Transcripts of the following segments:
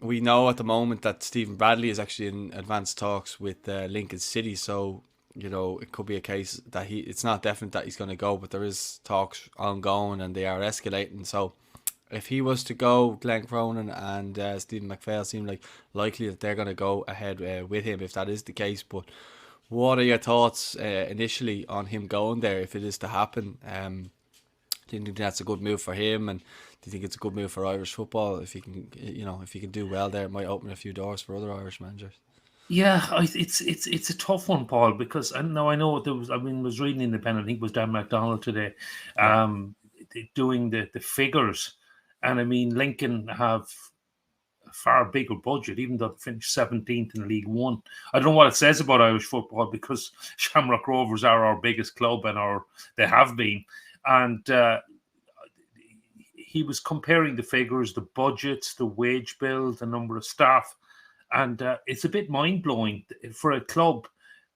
we know at the moment that Stephen Bradley is actually in advanced talks with Lincoln City, so it could be a case that it's not definite that he's going to go, but there is talks ongoing and they are escalating. So if he was to go, Glenn Cronin and Stephen McPhail seem like likely that they're going to go ahead with him if that is the case. But what are your thoughts initially on him going there if it is to happen? Do you think that's a good move for him, and do you think it's a good move for Irish football if he can, if he can do well there? It might open a few doors for other Irish managers. Yeah, it's a tough one, Paul, because I know there was. I mean, was reading Independent. I think it was Dan McDonald today, Yeah, doing the figures, and I mean, Lincoln have a far bigger budget, even though they finished 17th in League One. I don't know what it says about Irish football because Shamrock Rovers are our biggest club, and they have been, and he was comparing the figures, the budgets, the wage bill, the number of staff, and it's a bit mind blowing for a club.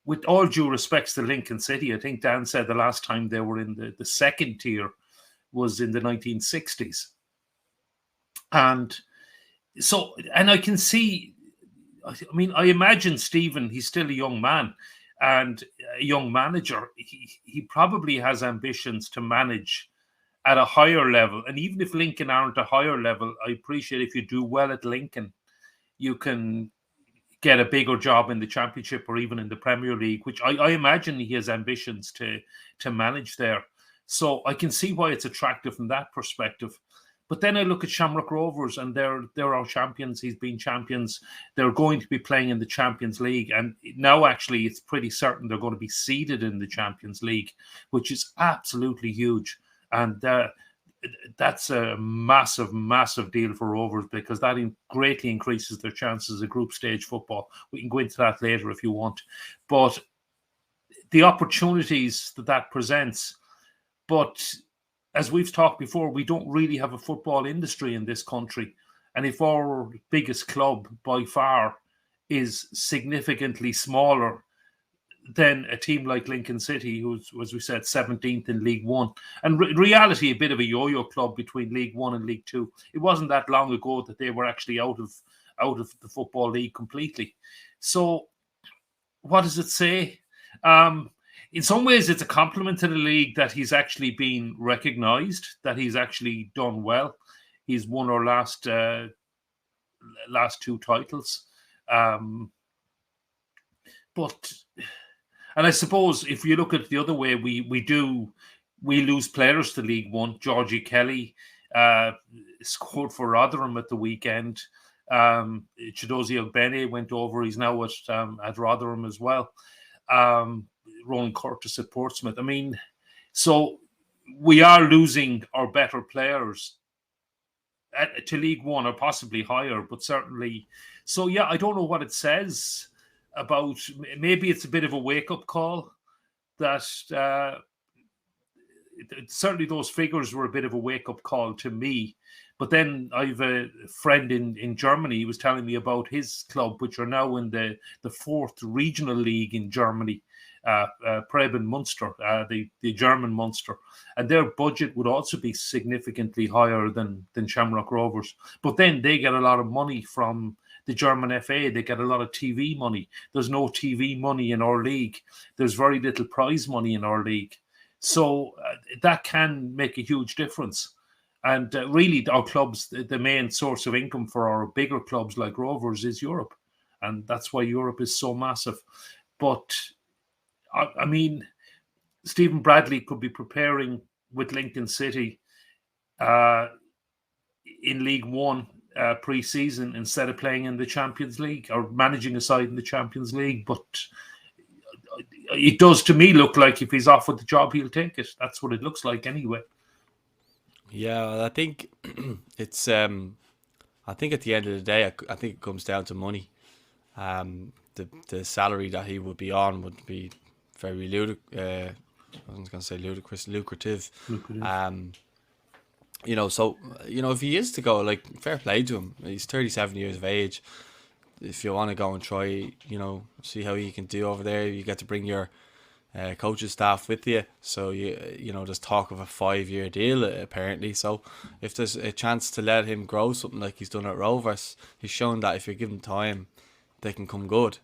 With all due respects to Lincoln City, I think Dan said the last time they were in the second tier was in the 1960s. And so, and I can see, I mean, I imagine Stephen, he's still a young man and a young manager. He probably has ambitions to manage at a higher level. And even if Lincoln aren't a higher level, I appreciate if you do well at Lincoln, you can get a bigger job in the Championship or even in the Premier League, which I imagine he has ambitions to manage there. So I can see why it's attractive from that perspective. But then I look at Shamrock Rovers and they're our champions. He's been champions. They're going to be playing in the Champions League. And now actually it's pretty certain they're going to be seeded in the Champions League, which is absolutely huge. And that's a massive, massive deal for Rovers because that greatly increases their chances of group stage football. We can go into that later if you want. But the opportunities that presents, but as we've talked before, we don't really have a football industry in this country. And if our biggest club by far is significantly smaller than a team like Lincoln City, who's, as we said, 17th in League One, and reality, a bit of a yo-yo club between League One and League Two. It wasn't that long ago that they were actually out of the Football League completely. So what does it say? In some ways, it's a compliment to the league that he's actually been recognised, that he's actually done well. He's won our last two titles. But and I suppose if you look at it the other way, we lose players to League One. Georgie Kelly scored for Rotherham at the weekend. Chidozie Ogbene went over. He's now at Rotherham as well. Rowan Curtis at Portsmouth. I mean, so we are losing our better players to League One or possibly higher, but certainly. So yeah, I don't know what it says about. Maybe it's a bit of a wake-up call that certainly those figures were a bit of a wake-up call to me. But then I've a friend in Germany. He was telling me about his club, which are now in the fourth regional league in Germany, Preben Munster, the German Munster, and their budget would also be significantly higher than Shamrock Rovers. But then they get a lot of money from the German FA. They get a lot of TV money. There's no TV money in our league. There's very little prize money in our league. So that can make a huge difference. And really, our clubs, the main source of income for our bigger clubs like Rovers is Europe. And that's why Europe is so massive. But, I mean, Stephen Bradley could be preparing with Lincoln City in League One pre-season instead of playing in the Champions League or managing a side in the Champions League. But it does, to me, look like if he's offered the job, he'll take it. That's what it looks like anyway. Yeah, I think it's. I think at the end of the day, I think it comes down to money. The salary that he would be on would be very I was going to say lucrative. So if he is to go, like, fair play to him. He's 37 years of age. If you want to go and try, see how you can do over there, you get to bring your coaching staff with you. So you know there's talk of a 5-year deal apparently. So if there's a chance to let him grow something like he's done at Rovers, he's shown that if you give him time, they can come good.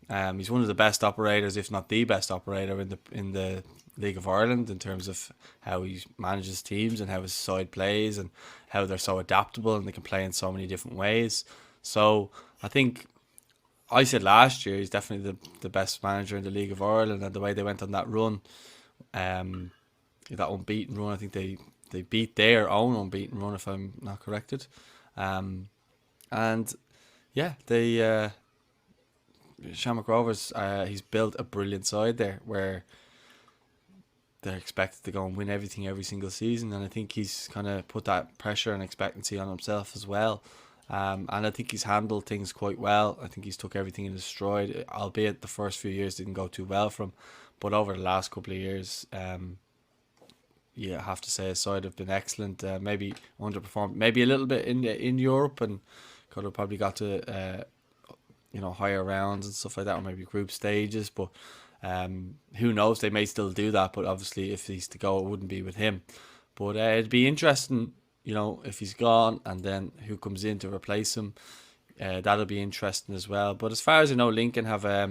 He's one of the best operators, if not the best operator in the League of Ireland in terms of how he manages teams and how his side plays and how they're so adaptable and they can play in so many different ways. So I think I said last year he's definitely the best manager in the League of Ireland, and the way they went on that run, that unbeaten run, I think they beat their own unbeaten run if I'm not corrected, and yeah, they Shamrock Rovers, he's built a brilliant side there where they're expected to go and win everything every single season, and I think he's kind of put that pressure and expectancy on himself as well. And I think he's handled things quite well. I think he's took everything in his stride, albeit the first few years didn't go too well for him. But over the last couple of years, I have to say his side have been excellent. Maybe underperformed, maybe a little bit in Europe, and could have probably got to higher rounds and stuff like that, or maybe group stages. But who knows? They may still do that. But obviously, if he's to go, it wouldn't be with him. But it'd be interesting. If he's gone and then who comes in to replace him, that'll be interesting as well. But as far as I know, Lincoln have, I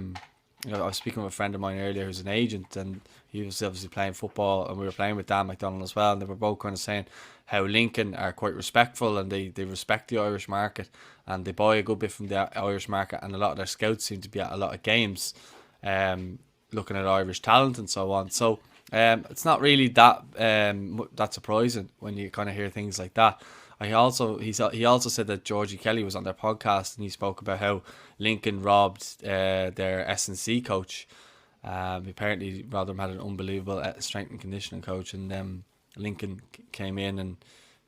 was speaking with a friend of mine earlier who's an agent, and he was obviously playing football, and we were playing with Dan McDonald as well, and they were both kind of saying how Lincoln are quite respectful and they respect the Irish market, and they buy a good bit from the Irish market, and a lot of their scouts seem to be at a lot of games, looking at Irish talent and so on. So it's not really that surprising when you kind of hear things like that. He also said that Georgie Kelly was on their podcast, and he spoke about how Lincoln robbed their S&C coach. Apparently Rotherham had an unbelievable strength and conditioning coach, and Lincoln came in and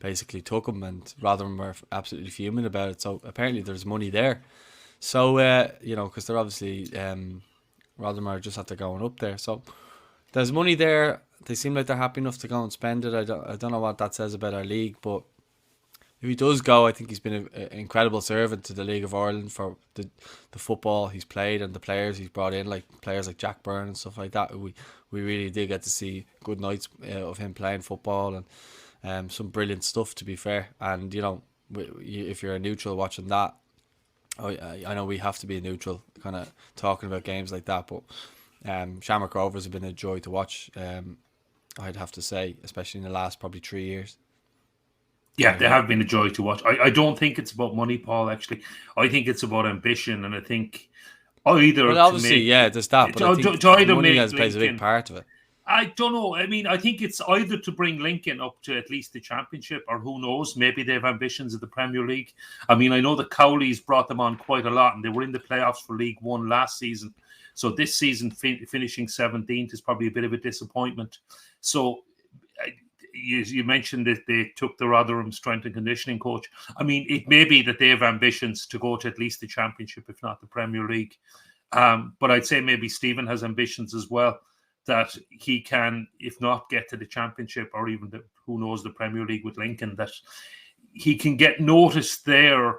basically took him, and Rotherham were absolutely fuming about it. So apparently there's money there. So because they're obviously Rotherham are just after going up there, so there's money there. They seem like they're happy enough to go and spend it. I don't know what that says about our league, but if he does go, I think he's been an incredible servant to the League of Ireland for the football he's played and the players he's brought in, like players like Jack Byrne and stuff like that. We really did get to see good nights of him playing football, and some brilliant stuff, to be fair. And if you're a neutral watching that, I know we have to be a neutral kind of talking about games like that, but Shamrock Rovers have been a joy to watch, I'd have to say, especially in the last probably 3 years. Yeah, they have been a joy to watch. I don't think it's about money, Paul, actually. I think it's about ambition, and I think either... Well, obviously, there's that, but I think money plays a big part of it. I don't know. I mean, I think it's either to bring Lincoln up to at least the Championship, or who knows, maybe they have ambitions of the Premier League. I mean, I know the Cowleys brought them on quite a lot, and they were in the playoffs for League One last season. So this season, finishing 17th is probably a bit of a disappointment. So you mentioned that they took the Rotherham strength and conditioning coach. I mean, it may be that they have ambitions to go to at least the Championship, if not the Premier League. But I'd say maybe Stephen has ambitions as well, that he can, if not get to the Championship or even who knows, the Premier League with Lincoln, that he can get noticed there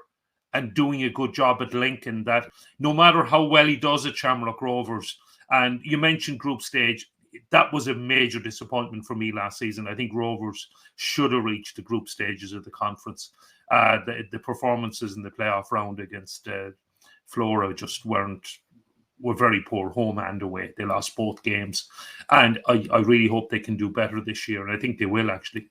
and doing a good job at Lincoln, that no matter how well he does at Shamrock Rovers, and you mentioned group stage, that was a major disappointment for me last season. I think Rovers should have reached the group stages of the conference. The performances in the playoff round against Flora just were very poor, home and away. They lost both games. And I really hope they can do better this year. And I think they will, actually.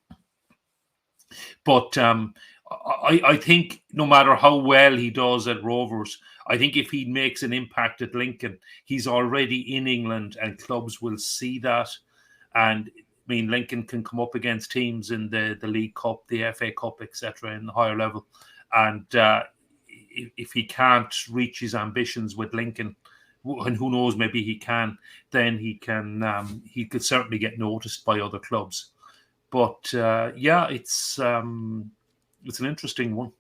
But I think no matter how well he does at Rovers, I think if he makes an impact at Lincoln, he's already in England and clubs will see that. And I mean, Lincoln can come up against teams in the League Cup, the FA Cup, etc., in the higher level. And if he can't reach his ambitions with Lincoln, and who knows, maybe he can, then he could certainly get noticed by other clubs. But it's an interesting one.